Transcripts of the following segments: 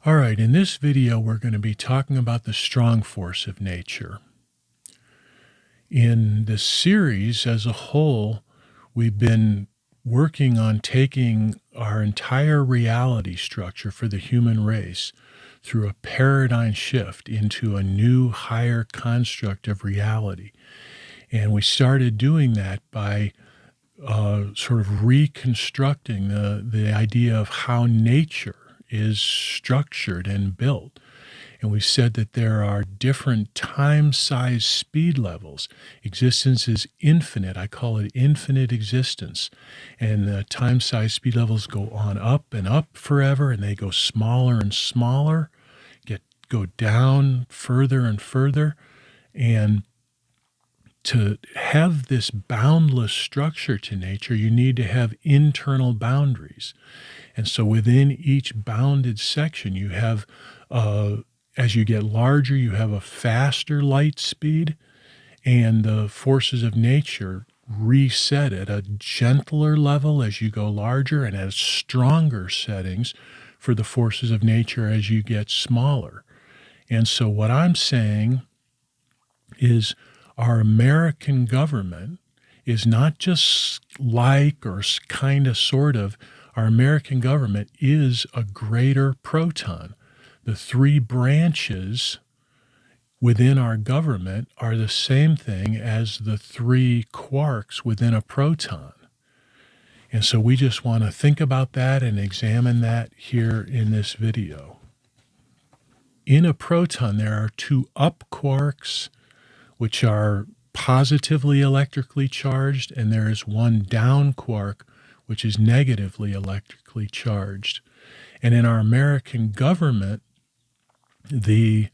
All right, in this video, we're going to be talking about the strong force of nature. In the series as a whole, we've been working on taking our entire reality structure for the human race through a paradigm shift into a new, higher construct of reality. And we started doing that by sort of reconstructing the idea of how nature is structured and built. And we said that there are different time, size, speed levels. Existence is infinite. I call it infinite existence. And the time, size, speed levels go on up and up forever, and they go smaller and smaller, go down further and further. And to have this boundless structure to nature, you need to have internal boundaries. And so within each bounded section, you have, as you get larger, you have a faster light speed, and the forces of nature reset at a gentler level as you go larger and at stronger settings for the forces of nature as you get smaller. And so what I'm saying is our American government is not just like or kind of sort of. Our American government is a greater proton. The three branches within our government are the same thing as the three quarks within a proton. And so we just want to think about that and examine that here in this video. In a proton, there are two up quarks, which are positively electrically charged, and there is one down quark, which is negatively electrically charged. And in our American government, the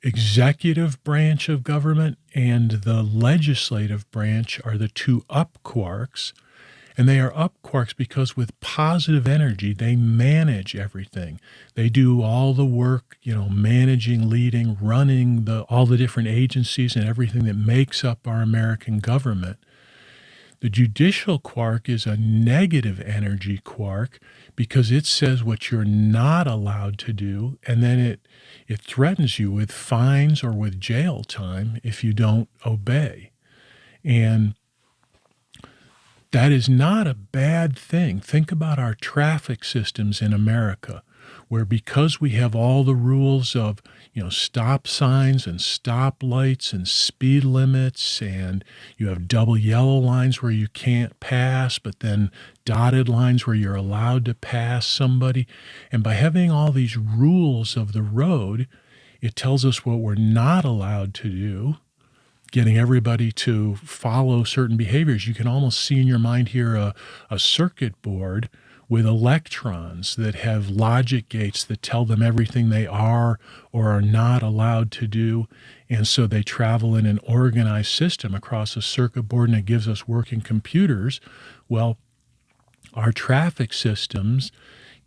executive branch of government and the legislative branch are the two up quarks. And they are up quarks because with positive energy, they manage everything. They do all the work, managing, leading, running all the different agencies and everything that makes up our American government. The judicial quark is a negative energy quark because it says what you're not allowed to do, and then it threatens you with fines or with jail time if you don't obey. And that is not a bad thing. Think about our traffic systems in America, where because we have all the rules of, stop signs and stop lights and speed limits, and you have double yellow lines where you can't pass, but then dotted lines where you're allowed to pass somebody. And by having all these rules of the road, it tells us what we're not allowed to do, getting everybody to follow certain behaviors. You can almost see in your mind here a circuit board with electrons that have logic gates that tell them everything they are or are not allowed to do. And so they travel in an organized system across a circuit board, and it gives us working computers. Well, our traffic systems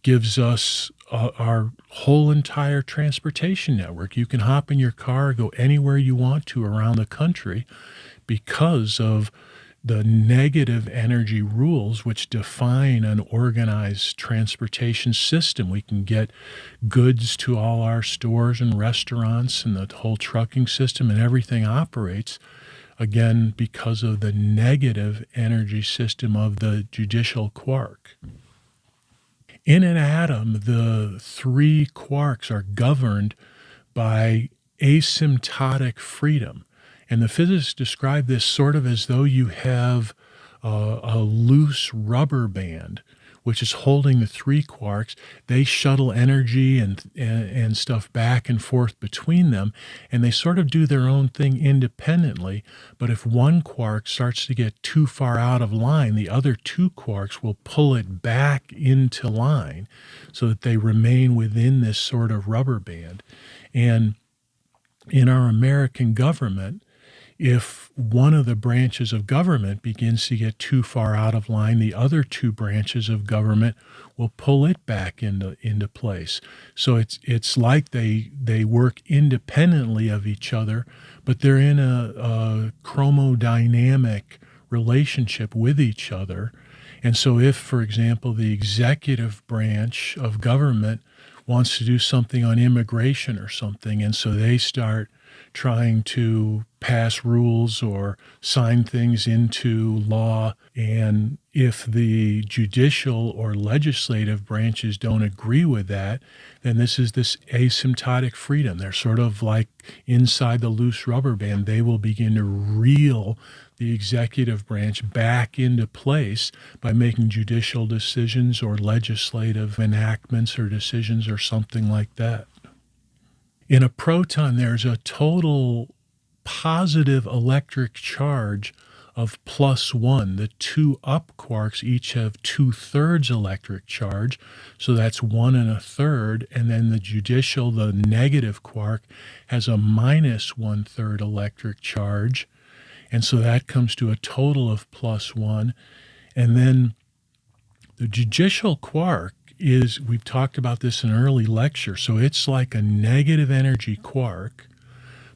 gives us our whole entire transportation network. You can hop in your car, go anywhere you want to around the country because of the negative energy rules which define an organized transportation system. We can get goods to all our stores and restaurants, and the whole trucking system and everything operates, again, because of the negative energy system of the judicial quark. In an atom, the three quarks are governed by asymptotic freedom. And the physicists describe this sort of as though you have a loose rubber band, which is holding the three quarks. They shuttle energy and stuff back and forth between them, and they sort of do their own thing independently. But if one quark starts to get too far out of line, the other two quarks will pull it back into line so that they remain within this sort of rubber band. And in our American government, if one of the branches of government begins to get too far out of line, the other two branches of government will pull it back into place. So it's like they work independently of each other, but they're in a chromodynamic relationship with each other. And so if, for example, the executive branch of government wants to do something on immigration or something, and so they start trying to pass rules or sign things into law. And if the judicial or legislative branches don't agree with that, then this is this asymptotic freedom. They're sort of like inside the loose rubber band. They will begin to reel the executive branch back into place by making judicial decisions or legislative enactments or decisions or something like that. In a proton, there's a total positive electric charge of +1. The two up quarks each have 2/3 electric charge, so that's 1 1/3. And then the judicial, the negative quark, has a -1/3 electric charge. And so that comes to a total of +1. And then the judicial quark is, we've talked about this in an early lecture, so it's like a negative energy quark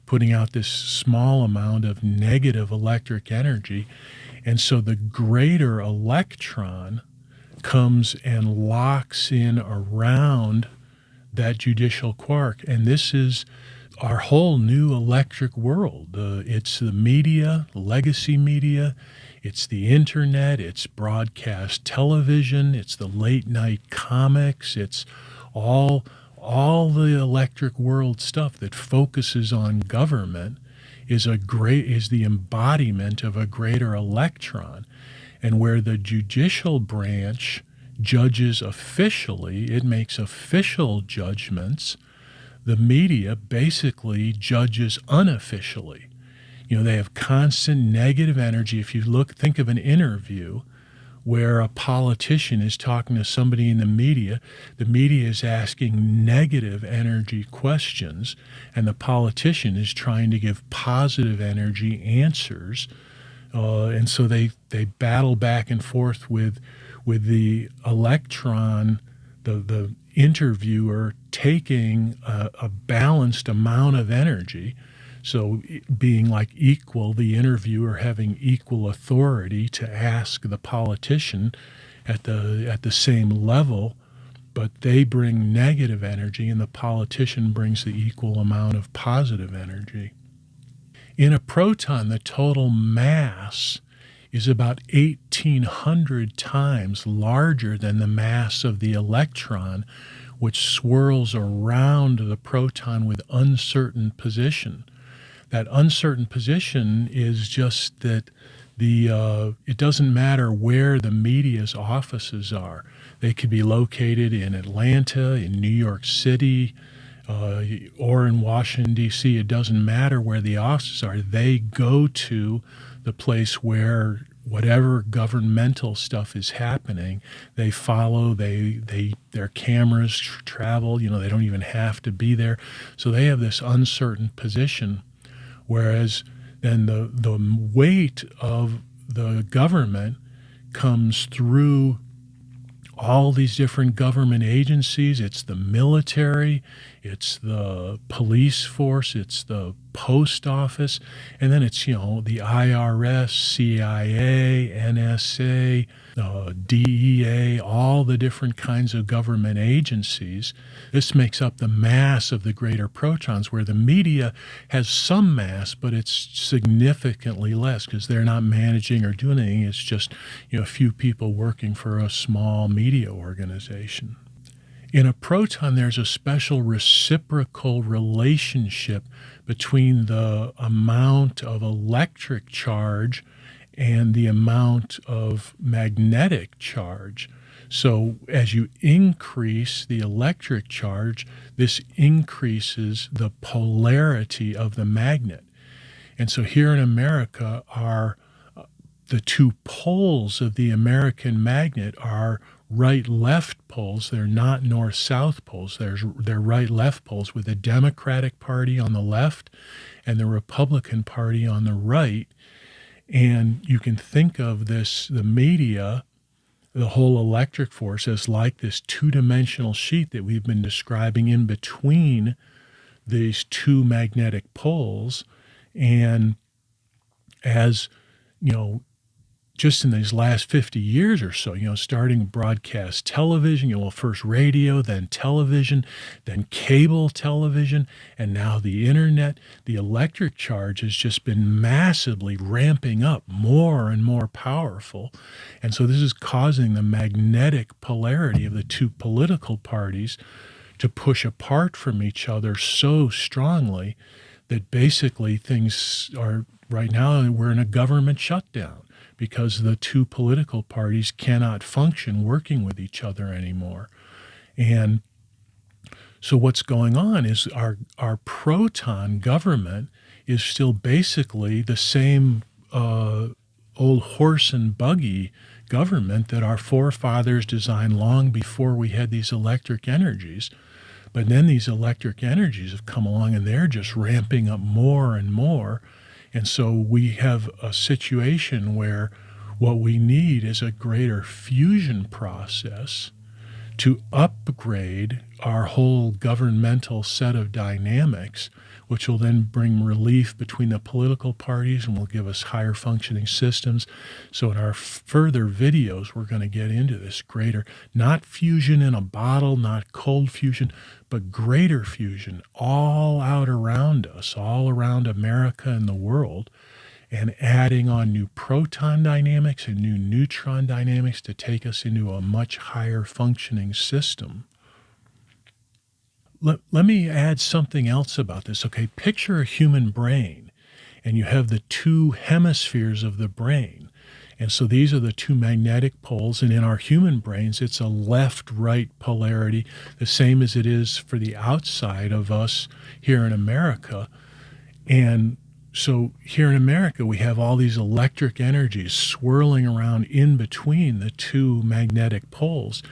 putting out this small amount of negative electric energy. And so the greater electron comes and locks in around that judicial quark. And this is our whole new electric world. It's the media, legacy media, it's the internet, it's broadcast television, it's the late night comics, it's all the electric world stuff that focuses on government is the embodiment of a greater electron. And where the judicial branch judges officially, it makes official judgments, the media basically judges unofficially. They have constant negative energy. If you think of an interview where a politician is talking to somebody in the media is asking negative energy questions, and the politician is trying to give positive energy answers. And so they battle back and forth with the electron, the interviewer taking a balanced amount of energy. So being like equal, the interviewer having equal authority to ask the politician at the same level, but they bring negative energy and the politician brings the equal amount of positive energy. In a proton, the total mass is about 1,800 times larger than the mass of the electron, which swirls around the proton with uncertain position. That uncertain position is just that it doesn't matter where the media's offices are. They could be located in Atlanta, in New York City, or in Washington, D.C. It doesn't matter where the offices are. They go to the place where whatever governmental stuff is happening, they follow, their cameras travel, they don't even have to be there. So they have this uncertain position. Whereas then the weight of the government comes through all these different government agencies. It's the military, it's the police force, it's the post office, and then it's, the IRS, CIA, NSA, DEA, all the different kinds of government agencies. This makes up the mass of the greater protons, where the media has some mass, but it's significantly less because they're not managing or doing anything. It's just, a few people working for a small media organization. In a proton, there's a special reciprocal relationship between the amount of electric charge and the amount of magnetic charge. So as you increase the electric charge, this increases the polarity of the magnet. And so here in America the two poles of the American magnet are right-left poles. They're not north-south poles. They're right-left poles, with the Democratic Party on the left and the Republican Party on the right. And you can think of the media, the whole electric force, as like this two-dimensional sheet that we've been describing in between these two magnetic poles. And as just in these last 50 years or so, starting broadcast television, first radio, then television, then cable television, and now the internet. The electric charge has just been massively ramping up, more and more powerful. And so this is causing the magnetic polarity of the two political parties to push apart from each other so strongly that basically things are, right now, we're in a government shutdown because the two political parties cannot function working with each other anymore. And so what's going on is our proton government is still basically the same old horse and buggy government that our forefathers designed long before we had these electric energies. But then these electric energies have come along and they're just ramping up more and more. And so we have a situation where what we need is a greater fusion process to upgrade our whole governmental set of dynamics, which will then bring relief between the political parties and will give us higher functioning systems. So in our further videos, we're going to get into this greater, not fusion in a bottle, not cold fusion, but greater fusion all out around us, all around America and the world, and adding on new proton dynamics and new neutron dynamics to take us into a much higher functioning system. Let me add something else about this. Okay, picture a human brain, and you have the two hemispheres of the brain. And so these are the two magnetic poles, and in our human brains, it's a left-right polarity, the same as it is for the outside of us here in America. And so here in America, we have all these electric energies swirling around in between the two magnetic poles.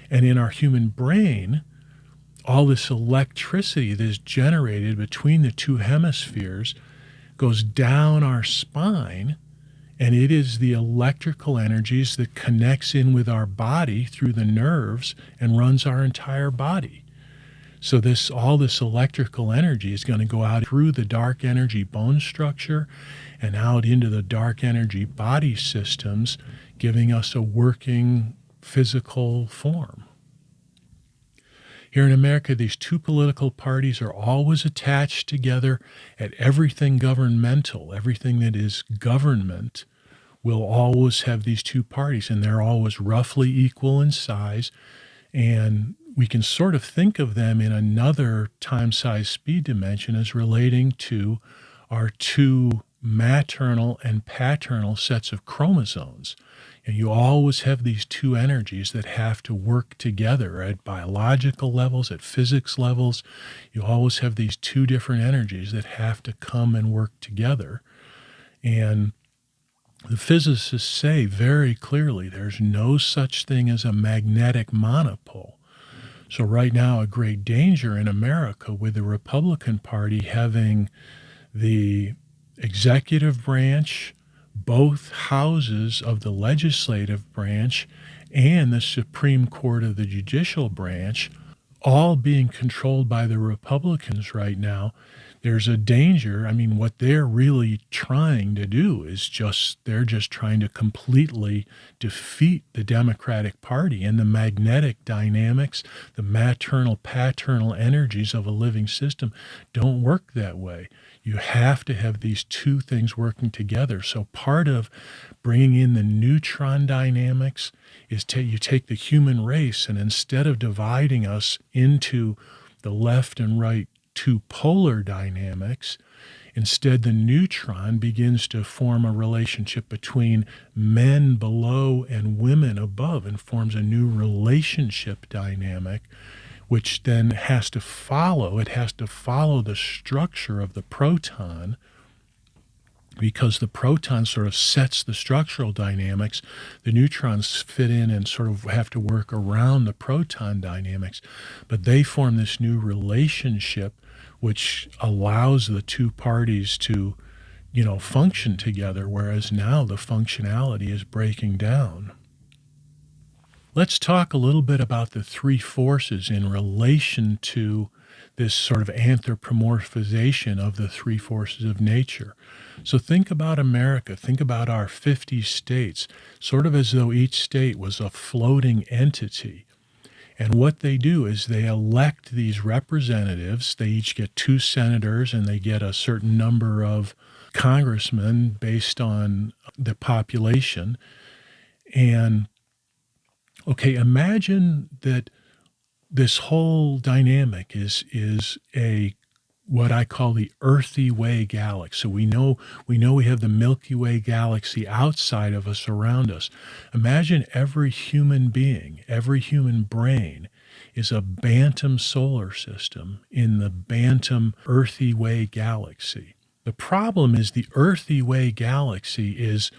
And in our human brain, all this electricity that is generated between the two hemispheres goes down our spine, and it is the electrical energies that connects in with our body through the nerves and runs our entire body. So all this electrical energy is going to go out through the dark energy bone structure and out into the dark energy body systems, giving us a working physical form. Here in America, these two political parties are always attached together at everything governmental. Everything that is government will always have these two parties, and they're always roughly equal in size. And we can sort of think of them in another time, size, speed dimension as relating to our two maternal and paternal sets of chromosomes. And you always have these two energies that have to work together at biological levels, at physics levels. You always have these two different energies that have to come and work together. And the physicists say very clearly there's no such thing as a magnetic monopole. So right now, a great danger in America with the Republican Party having the executive branch, both houses of the legislative branch, and the Supreme Court of the judicial branch, all being controlled by the Republicans right now. There's a danger. I mean, what they're really trying to do is they're just trying to completely defeat the Democratic Party, and the magnetic dynamics, the maternal-paternal energies of a living system don't work that way. You have to have these two things working together. So part of bringing in the neutron dynamics is you take the human race, and instead of dividing us into the left and right two polar dynamics, instead the neutron begins to form a relationship between men below and women above and forms a new relationship dynamic, which then has to follow the structure of the proton, because the proton sort of sets the structural dynamics. The neutrons fit in and sort of have to work around the proton dynamics, but they form this new relationship which allows the two parties to, function together, whereas now the functionality is breaking down. Let's talk a little bit about the three forces in relation to this sort of anthropomorphization of the three forces of nature. So think about America, think about our 50 states, sort of as though each state was a floating entity. And what they do is they elect these representatives. They each get 2 senators and they get a certain number of congressmen based on the population. And okay, imagine that this whole dynamic is a what I call the earthy way galaxy. So we know we have the Milky Way galaxy outside of us, around us. Imagine every human being, every human brain is a Bantam solar system in the Bantam earthy way galaxy. The problem is the earthy way galaxy is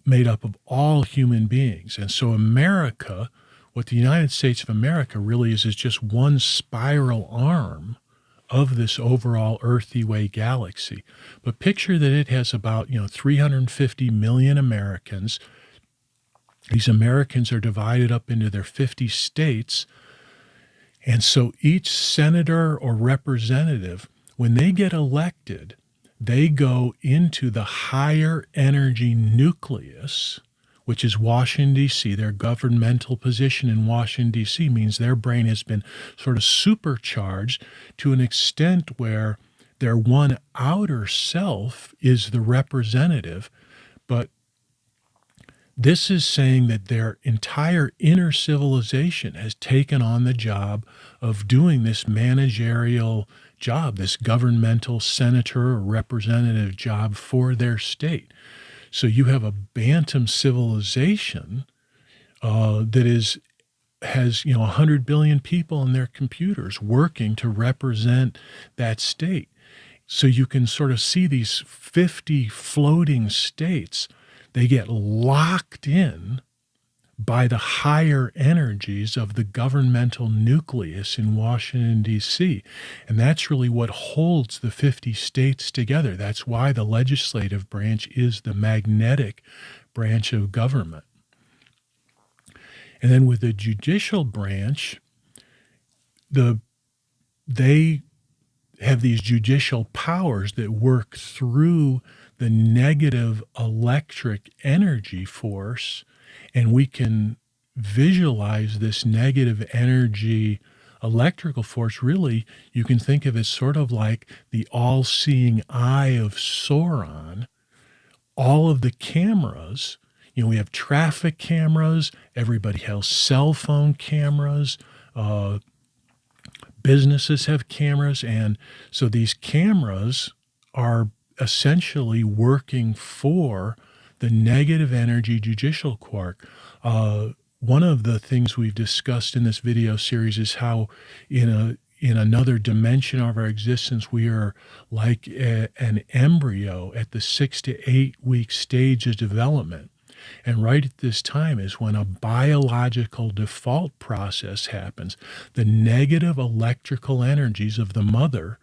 made up of all human beings. And so America, what the United States of America really is just one spiral arm of this overall earthy way galaxy. But picture that it has about 350 million Americans. These Americans are divided up into their 50 states. And so each senator or representative, when they get elected, they go into the higher energy nucleus, which is Washington, D.C. Their governmental position in Washington, D.C. means their brain has been sort of supercharged to an extent where their one outer self is the representative. But this is saying that their entire inner civilization has taken on the job of doing this managerial job, this governmental senator or representative job for their state. So you have a Bantam civilization that has 100 billion people in their computers working to represent that state. So you can sort of see these 50 floating states. They get locked in by the higher energies of the governmental nucleus in Washington, D.C. And that's really what holds the 50 states together. That's why the legislative branch is the magnetic branch of government. And then with the judicial branch, they have these judicial powers that work through the negative electric energy force, and we can visualize this negative energy electrical force. Really, you can think of it sort of like the all-seeing eye of Sauron. All of the cameras, we have traffic cameras, everybody has cell phone cameras, businesses have cameras, and so these cameras are essentially working for the negative energy judicial quark. One of the things we've discussed in this video series is how in another dimension of our existence, we are like an embryo at the 6 to 8 week stage of development. And right at this time is when a biological default process happens. The negative electrical energies of the mother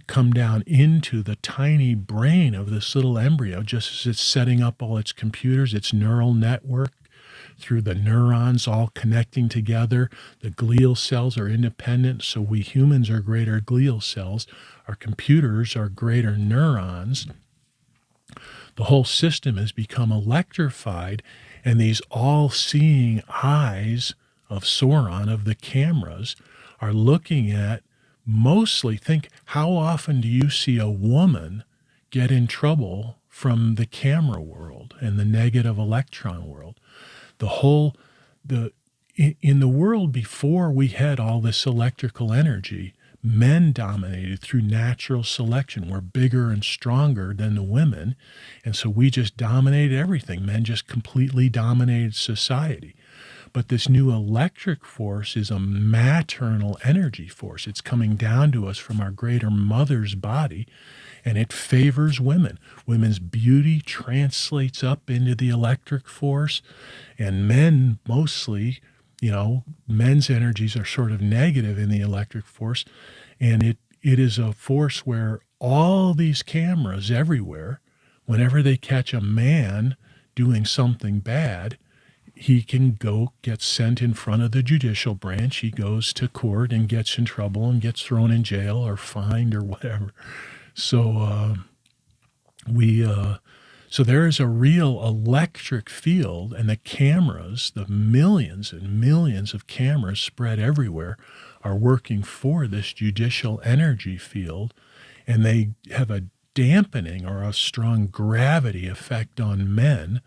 come down into the tiny brain of this little embryo, just as it's setting up all its computers, its neural network, through the neurons all connecting together. The glial cells are independent, so we humans are greater glial cells. Our computers are greater neurons. The whole system has become electrified, and these all-seeing eyes of Sauron, of the cameras, are looking at mostly, think, how often do you see a woman get in trouble from the camera world and the negative electron world? In the world before we had all this electrical energy, men dominated through natural selection. We're bigger and stronger than the women, and so we just dominated everything. Men just completely dominated society. But this new electric force is a maternal energy force. It's coming down to us from our greater mother's body, and it favors women. Women's beauty translates up into the electric force, and men mostly, men's energies are sort of negative in the electric force, and it is a force where all these cameras everywhere, whenever they catch a man doing something bad, he can go get sent in front of the judicial branch. He goes to court and gets in trouble and gets thrown in jail or fined or whatever. So so there is a real electric field, and the cameras, the millions and millions of cameras spread everywhere, are working for this judicial energy field, and they have a dampening or a strong gravity effect on men,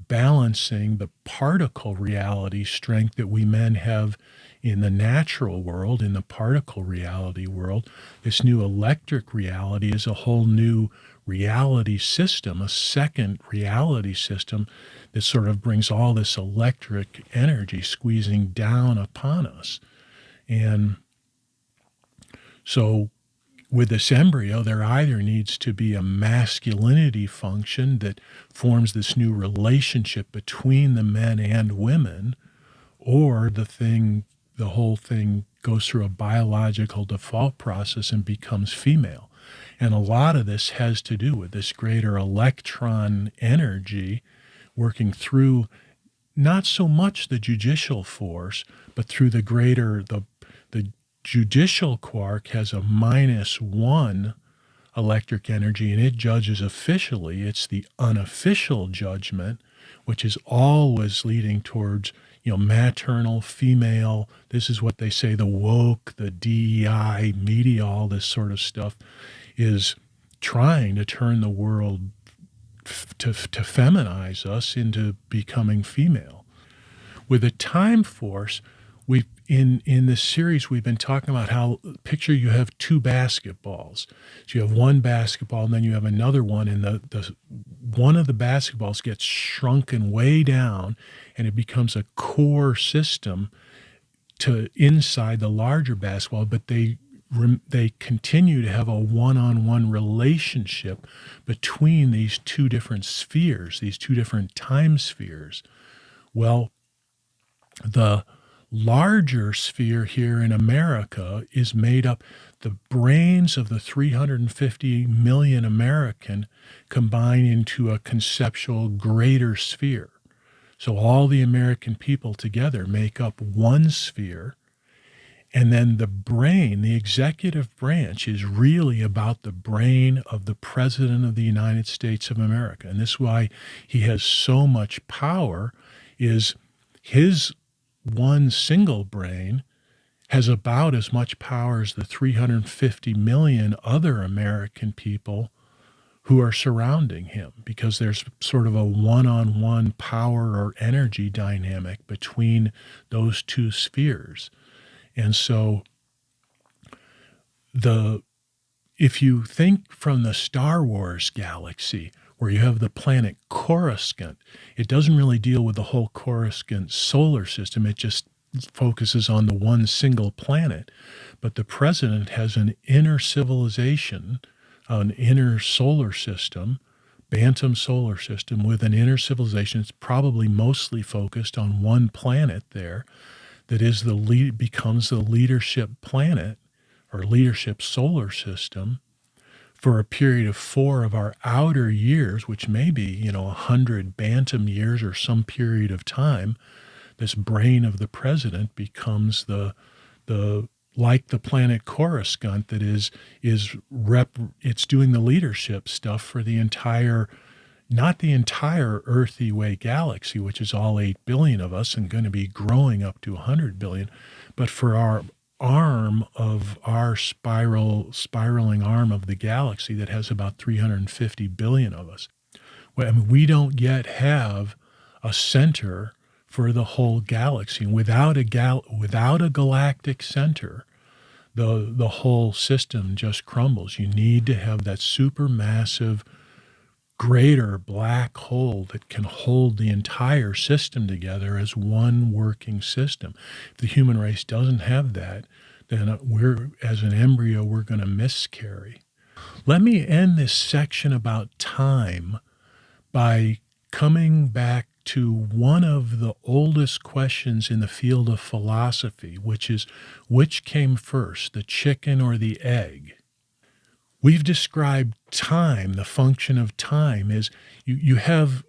balancing the particle reality strength that we men have in the natural world, in the particle reality world. This new electric reality is a whole new reality system, a second reality system that sort of brings all this electric energy squeezing down upon us. And so with this embryo, there either needs to be a masculinity function that forms this new relationship between the men and women, or the whole thing goes through a biological default process and becomes female. And a lot of this has to do with this greater electron energy working through not so much the judicial force, but through the greater, the judicial quark has a -1 electric energy, and it judges officially. It's the unofficial judgment, which is always leading towards, maternal, female. This is what they say, the woke, the DEI, media, all this sort of stuff is trying to turn the world to feminize us into becoming female. With the time force, we've in this series we've been talking about how, picture you have two basketballs. So you have one basketball and then you have another one, and the one of the basketballs gets shrunken way down and it becomes a core system to inside the larger basketball, but they continue to have a one-on-one relationship between these two different spheres, these two different time spheres. Well, the larger sphere here in America is made up, the brains of the 350 million American combine into a conceptual greater sphere. So all the American people together make up one sphere. And then the brain, the executive branch, is really about the brain of the President of the United States of America. And this is why he has so much power, is his one single brain has about as much power as the 350 million other American people who are surrounding him, because there's sort of a one-on-one power or energy dynamic between those two spheres. And so if you think from the Star Wars galaxy, where you have the planet Coruscant, it doesn't really deal with the whole Coruscant solar system. It just focuses on the one single planet. But the president has an inner civilization, an inner solar system, Bantam solar system, with an inner civilization. It's probably mostly focused on one planet there that is becomes the leadership planet or leadership solar system for a period of 4 of our outer years, which may be, 100 Bantam years or some period of time. This brain of the president becomes like the planet Coruscant that it's doing the leadership stuff for the entire, not the entire Earthy way galaxy, which is all 8 billion of us and going to be growing up to 100 billion, but for our arm of our spiraling arm of the galaxy that has about 350 billion of us. Well, I mean, we don't yet have a center for the whole galaxy. And without a galactic center, the whole system just crumbles. You need to have that supermassive greater black hole that can hold the entire system together as one working system. If the human race doesn't have that, then as an embryo, we're going to miscarry. Let me end this section about time by coming back to one of the oldest questions in the field of philosophy, which is, which came first, the chicken or the egg? We've described time, the function of time is you have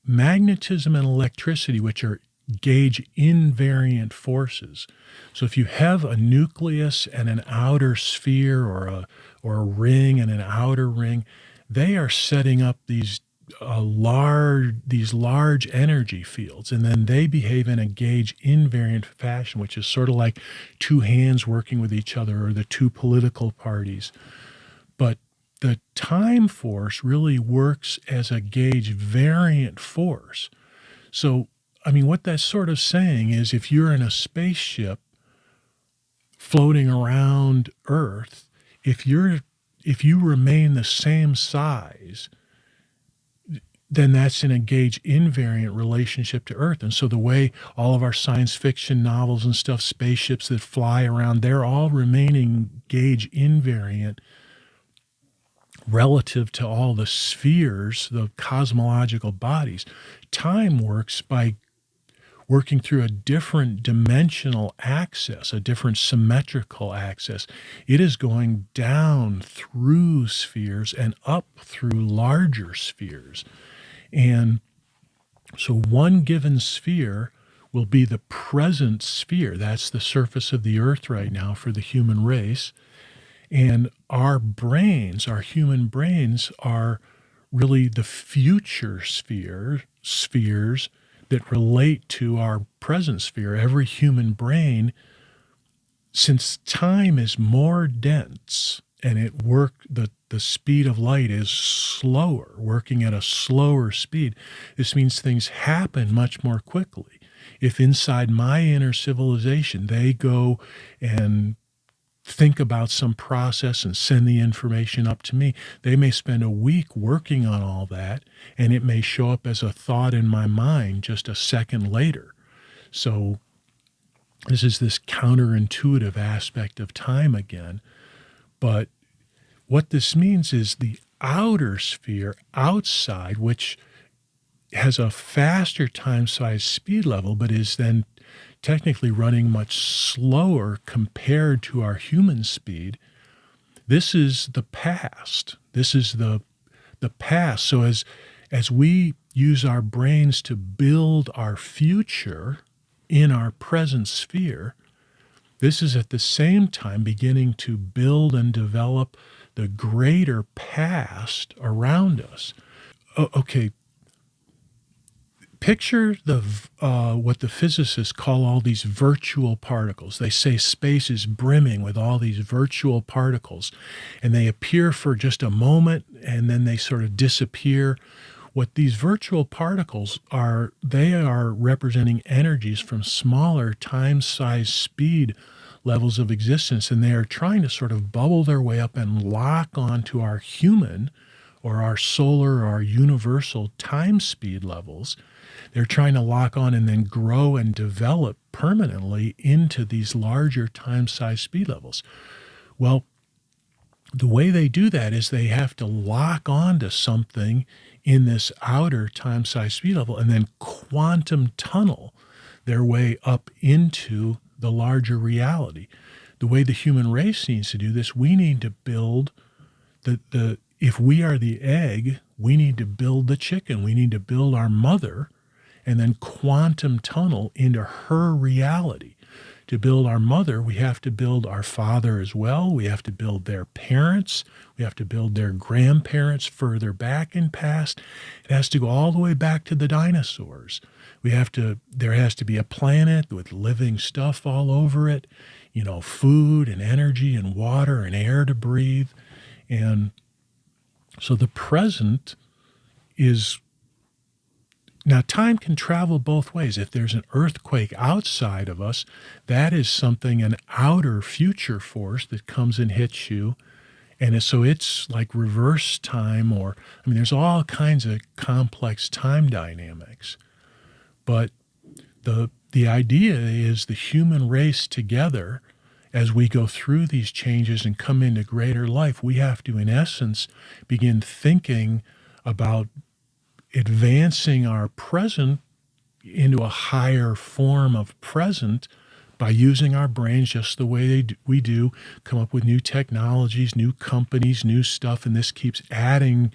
magnetism and electricity, which are gauge invariant forces. So if you have a nucleus and an outer sphere, or a ring and an outer ring, they are setting up these large energy fields, and then they behave in a gauge invariant fashion, which is sort of like two hands working with each other, or the two political parties. But the time force really works as a gauge variant force. So, I mean, what that's sort of saying is, if you're in a spaceship floating around Earth, if you remain the same size, then that's in a gauge invariant relationship to Earth. And so the way all of our science fiction novels and stuff, spaceships that fly around, they're all remaining gauge invariant relative to all the spheres, the cosmological bodies. Time works by working through a different dimensional axis, a different symmetrical axis. It is going down through spheres and up through larger spheres. And so one given sphere will be the present sphere. That's the surface of the Earth right now for the human race. And our brains, our human brains, are really the future spheres that relate to our present sphere. Every human brain, since time is more dense and the speed of light is slower, working at a slower speed, this means things happen much more quickly. If inside my inner civilization they go and think about some process and send the information up to me, they may spend a week working on all that, and it may show up as a thought in my mind just a second later. So this is this counterintuitive aspect of time again. But what this means is the outer sphere outside, which has a faster time size speed level, but is then technically running much slower compared to our human speed. This is the past. This is the past. So as we use our brains to build our future in our present sphere, this is at the same time beginning to build and develop the greater past around us. Okay. Picture what the physicists call all these virtual particles. They say space is brimming with all these virtual particles, and they appear for just a moment, and then they sort of disappear. What these virtual particles are, they are representing energies from smaller time, size, speed levels of existence, and they are trying to sort of bubble their way up and lock onto our human or our solar or our universal time speed levels. They're trying to lock on and then grow and develop permanently into these larger time size speed levels. Well, the way they do that is they have to lock onto something in this outer time size speed level and then quantum tunnel their way up into the larger reality. The way the human race needs to do this, we need to build if we are the egg, we need to build the chicken. We need to build our mother and then quantum tunnel into her reality. To build our mother, we have to build our father as well. We have to build their parents. We have to build their grandparents further back in past. It has to go all the way back to the dinosaurs. There has to be a planet with living stuff all over it, food and energy and water and air to breathe. And so the present is, now time can travel both ways. If there's an earthquake outside of us, that is something, an outer future force that comes and hits you. And so it's like reverse time, there's all kinds of complex time dynamics. But the idea is the human race together, as we go through these changes and come into greater life, we have to, in essence, begin thinking about advancing our present into a higher form of present by using our brains just the way we do, come up with new technologies, new companies, new stuff, and this keeps adding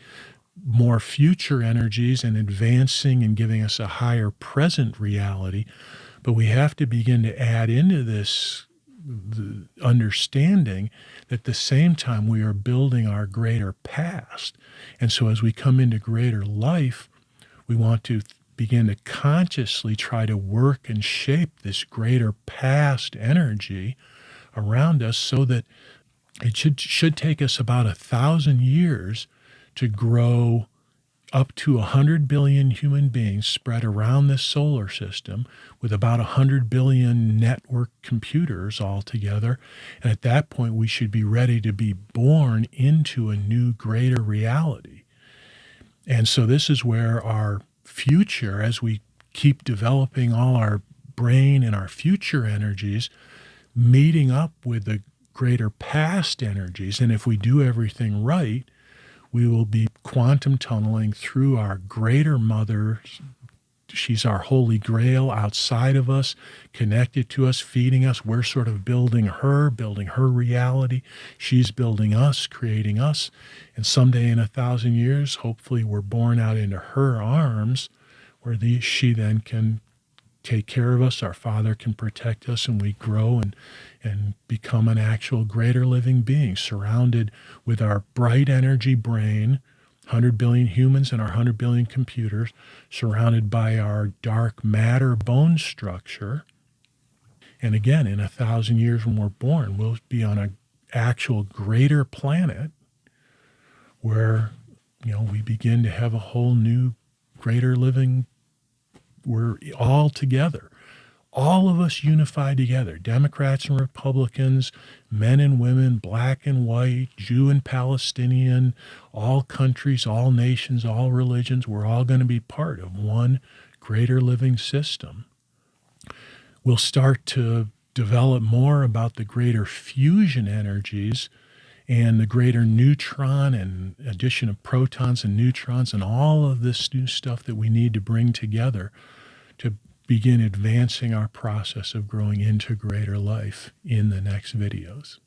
more future energies and advancing and giving us a higher present reality. But we have to begin to add into this the understanding that at the same time we are building our greater past. And so as we come into greater life, we want to begin to consciously try to work and shape this greater past energy around us, so that it should take us about 1,000 years to grow up to 100 billion human beings spread around this solar system, with about 100 billion network computers all together. And at that point, we should be ready to be born into a new, greater reality. And so this is where our future, as we keep developing all our brain and our future energies, meeting up with the greater past energies. And if we do everything right, we will be quantum tunneling through our greater mother. She's our holy grail outside of us, connected to us, feeding us. We're sort of building her reality. She's building us, creating us. And someday in 1,000 years, hopefully we're born out into her arms, where she then can take care of us, our Father can protect us, and we grow and become an actual greater living being, surrounded with our bright energy brain, 100 billion humans and our 100 billion computers, surrounded by our dark matter bone structure. And again, in 1,000 years when we're born, we'll be on an actual greater planet where, we begin to have a whole new, greater living. We're all together, all of us unified together, Democrats and Republicans, men and women, black and white, Jew and Palestinian, all countries, all nations, all religions. We're all going to be part of one greater living system. We'll start to develop more about the greater fusion energies and the greater neutron and addition of protons and neutrons and all of this new stuff that we need to bring together to begin advancing our process of growing into greater life in the next videos.